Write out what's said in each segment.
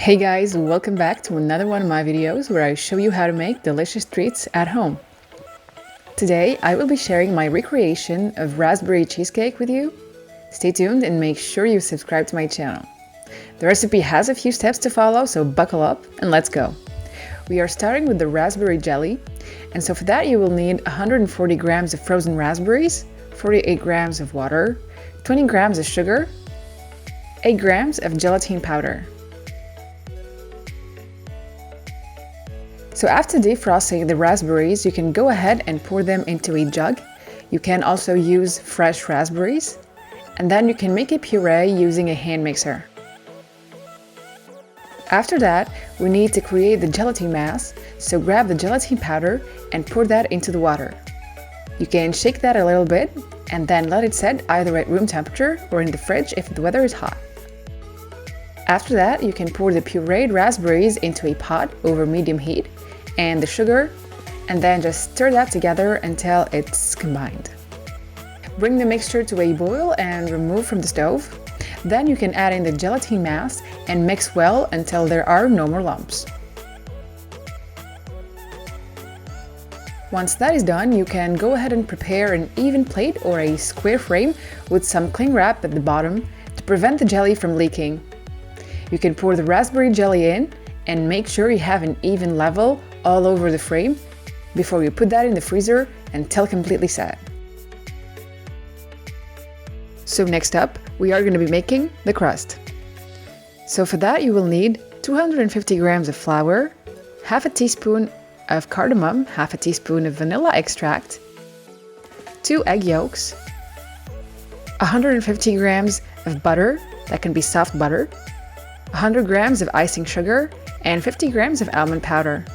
Hey guys, welcome back to another one of my videos where I show you how to make delicious treats at home. Today I will be sharing my recreation of raspberry cheesecake with you. Stay tuned and make sure you subscribe to my channel. The recipe has a few steps to follow, so buckle up and let's go. We are starting with the raspberry jelly, and so for that you will need 140 grams of frozen raspberries, 48 grams of water, 20 grams of sugar, 8 grams of gelatin powder. So after defrosting the raspberries, you can go ahead and pour them into a jug. You can also use fresh raspberries, and then you can make a puree using a hand mixer. After that, we need to create the gelatin mask, so grab the gelatin powder and pour that into the water. You can shake that a little bit and then let it set either at room temperature or in the fridge if the weather is hot. After that, you can pour the pureed raspberries into a pot over medium heat and the sugar, and then just stir that together until it's combined. Bring the mixture to a boil and remove from the stove. Then you can add in the gelatin mass and mix well until there are no more lumps. Once that is done, you can go ahead and prepare an even plate or a square frame with some cling wrap at the bottom to prevent the jelly from leaking. You can pour the raspberry jelly in and make sure you have an even level all over the frame before you put that in the freezer until completely set. So next up, we are going to be making the crust. So for that you will need 250 grams of flour, half a teaspoon of cardamom, half a teaspoon of vanilla extract, 2 egg yolks, 150 grams of butter, that can be soft butter, 100 grams of icing sugar, and 50 grams of almond powder.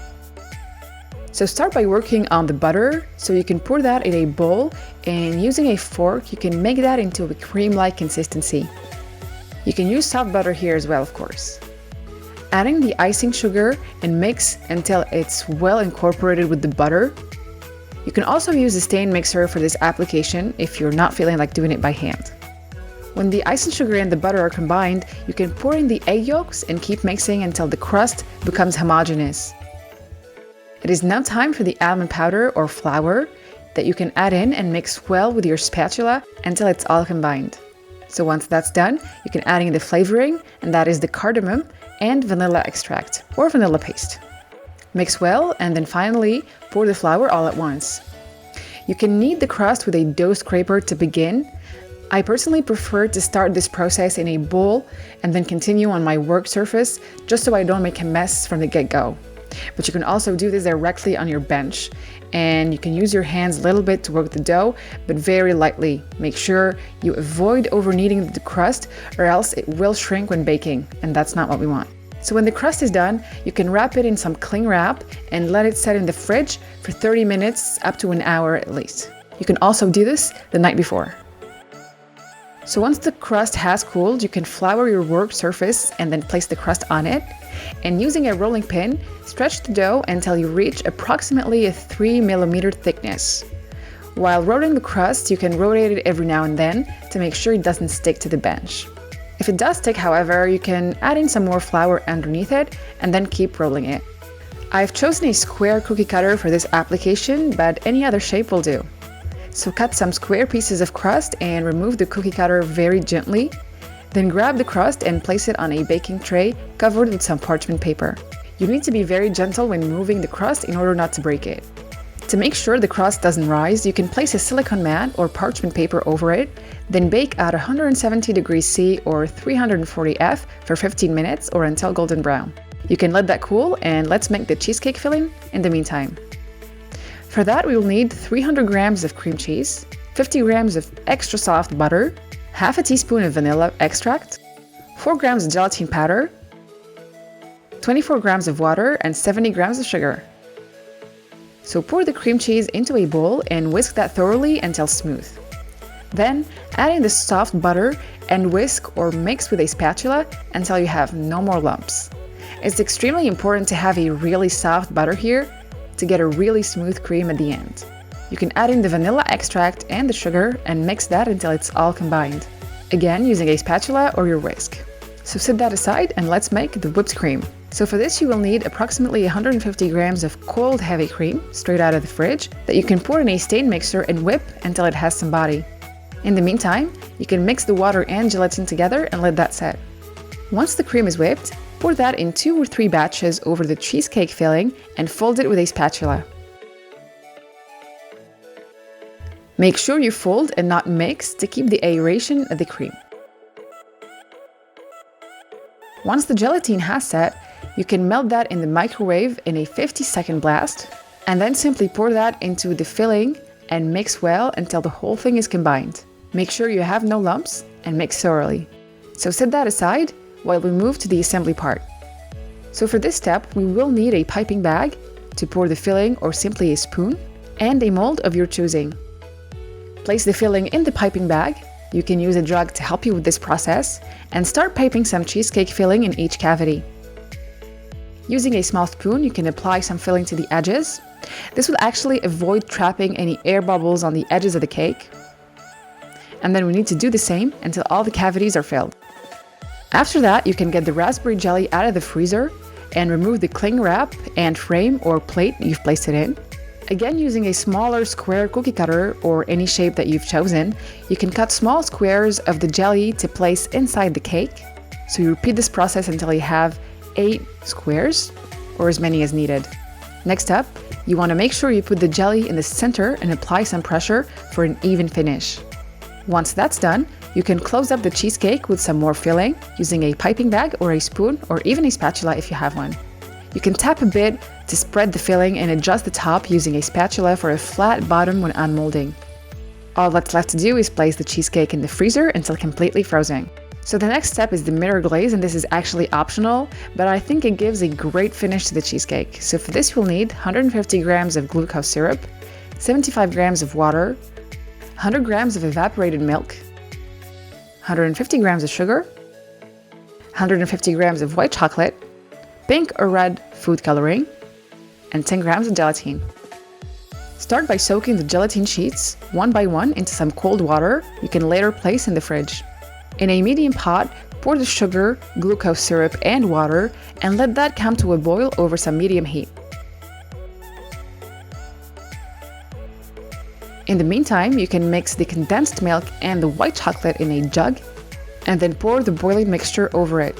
So start by working on the butter, so you can pour that in a bowl, and using a fork you can make that into a cream-like consistency. You can use soft butter here as well, of course. Adding the icing sugar and mix until it's well incorporated with the butter. You can also use a stand mixer for this application if you're not feeling like doing it by hand. When the icing sugar and the butter are combined, you can pour in the egg yolks and keep mixing until the crust becomes homogeneous. It is now time for the almond powder or flour that you can add in and mix well with your spatula until it's all combined. So once that's done, you can add in the flavoring, and that is the cardamom and vanilla extract or vanilla paste. Mix well and then finally pour the flour all at once. You can knead the crust with a dough scraper to begin. I personally prefer to start this process in a bowl and then continue on my work surface just so I don't make a mess from the get-go. But you can also do this directly on your bench, and you can use your hands a little bit to work the dough, but very lightly. Make sure you avoid over kneading the crust or else it will shrink when baking, and that's not what we want. So when the crust is done, you can wrap it in some cling wrap and let it set in the fridge for 30 minutes up to an hour at least. You can also do this the night before. So once the crust has cooled, you can flour your work surface and then place the crust on it. And using a rolling pin, stretch the dough until you reach approximately a 3 mm thickness. While rolling the crust, you can rotate it every now and then to make sure it doesn't stick to the bench. If it does stick, however, you can add in some more flour underneath it and then keep rolling it. I've chosen a square cookie cutter for this application, but any other shape will do. So cut some square pieces of crust and remove the cookie cutter very gently. Then grab the crust and place it on a baking tray covered with some parchment paper. You need to be very gentle when moving the crust in order not to break it. To make sure the crust doesn't rise, you can place a silicone mat or parchment paper over it, then bake at 170 degrees C or 340 F for 15 minutes or until golden brown. You can let that cool, and let's make the cheesecake filling in the meantime. For that, we will need 300 grams of cream cheese, 50 grams of extra soft butter, half a teaspoon of vanilla extract, 4 grams of gelatin powder, 24 grams of water, and 70 grams of sugar. So pour the cream cheese into a bowl and whisk that thoroughly until smooth. Then add in the soft butter and whisk or mix with a spatula until you have no more lumps. It's extremely important to have a really soft butter here to get a really smooth cream at the end. You can add in the vanilla extract and the sugar and mix that until it's all combined. Again, using a spatula or your whisk. So set that aside and let's make the whipped cream. So for this you will need approximately 150 grams of cold heavy cream straight out of the fridge that you can pour in a stand mixer and whip until it has some body. In the meantime, you can mix the water and gelatin together and let that set. Once the cream is whipped, pour that in 2 or 3 batches over the cheesecake filling and fold it with a spatula. Make sure you fold and not mix to keep the aeration of the cream. Once the gelatine has set, you can melt that in the microwave in a 50-second blast, and then simply pour that into the filling and mix well until the whole thing is combined. Make sure you have no lumps and mix thoroughly. So set that aside while we move to the assembly part. So for this step, we will need a piping bag to pour the filling or simply a spoon, and a mold of your choosing. Place the filling in the piping bag. You can use a jug to help you with this process, and start piping some cheesecake filling in each cavity. Using a small spoon, you can apply some filling to the edges. This will actually avoid trapping any air bubbles on the edges of the cake. And then we need to do the same until all the cavities are filled. After that, you can get the raspberry jelly out of the freezer and remove the cling wrap and frame or plate you've placed it in. Again, using a smaller square cookie cutter or any shape that you've chosen, you can cut small squares of the jelly to place inside the cake. So you repeat this process until you have 8 squares, or as many as needed. Next up, you want to make sure you put the jelly in the center and apply some pressure for an even finish. Once that's done, you can close up the cheesecake with some more filling using a piping bag or a spoon or even a spatula if you have one. You can tap a bit to spread the filling and adjust the top using a spatula for a flat bottom when unmolding. All that's left to do is place the cheesecake in the freezer until completely frozen. So the next step is the mirror glaze, and this is actually optional, but I think it gives a great finish to the cheesecake. So for this we'll need 150 grams of glucose syrup, 75 grams of water, 100 grams of evaporated milk, 150 grams of sugar, 150 grams of white chocolate, pink or red food coloring, and 10 grams of gelatine. Start by soaking the gelatine sheets one by one into some cold water you can later place in the fridge. In a medium pot, pour the sugar, glucose syrup, and water and let that come to a boil over some medium heat. In the meantime, you can mix the condensed milk and the white chocolate in a jug and then pour the boiling mixture over it.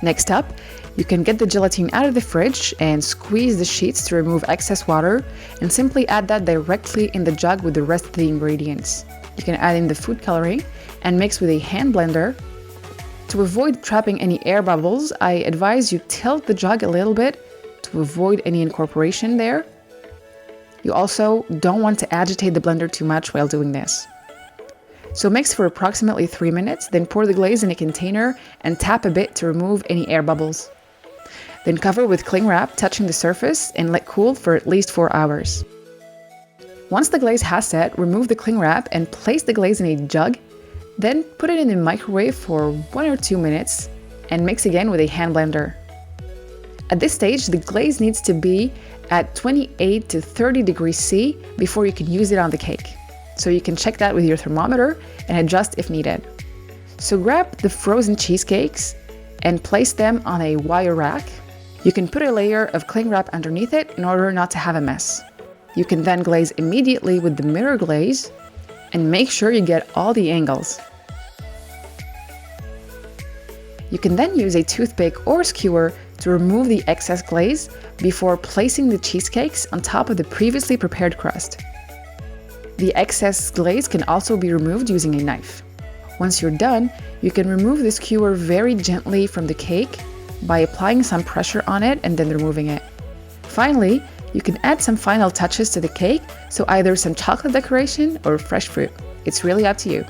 Next up, you can get the gelatine out of the fridge and squeeze the sheets to remove excess water and simply add that directly in the jug with the rest of the ingredients. You can add in the food coloring and mix with a hand blender. To avoid trapping any air bubbles, I advise you tilt the jug a little bit to avoid any incorporation there. You also don't want to agitate the blender too much while doing this. So mix for approximately 3 minutes, then pour the glaze in a container and tap a bit to remove any air bubbles. Then cover with cling wrap, touching the surface, and let cool for at least 4 hours. Once the glaze has set, remove the cling wrap and place the glaze in a jug. Then put it in the microwave for 1 or 2 minutes and mix again with a hand blender. At this stage, the glaze needs to be at 28 to 30 degrees C before you can use it on the cake. So you can check that with your thermometer and adjust if needed. So grab the frozen cheesecakes and place them on a wire rack. You can put a layer of cling wrap underneath it in order not to have a mess. You can then glaze immediately with the mirror glaze and make sure you get all the angles. You can then use a toothpick or skewer to remove the excess glaze before placing the cheesecakes on top of the previously prepared crust. The excess glaze can also be removed using a knife. Once you're done, you can remove the skewer very gently from the cake by applying some pressure on it and then removing it. Finally, you can add some final touches to the cake, so either some chocolate decoration or fresh fruit. It's really up to you.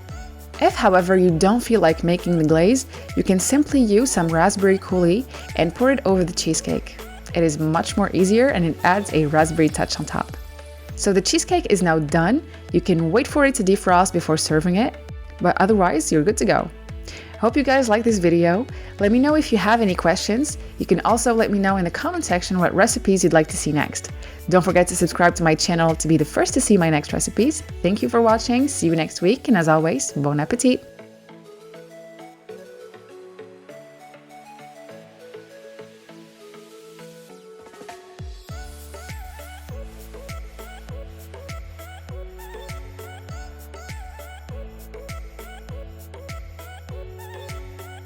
If, however, you don't feel like making the glaze, you can simply use some raspberry coulis and pour it over the cheesecake. It is much more easier and it adds a raspberry touch on top. So the cheesecake is now done. You can wait for it to defrost before serving it, but otherwise you're good to go. Hope you guys like this video. Let me know if you have any questions. You can also let me know in the comment section what recipes you'd like to see next. Don't forget to subscribe to my channel to be the first to see my next recipes. Thank you for watching. See you next week, and as always, bon appetit!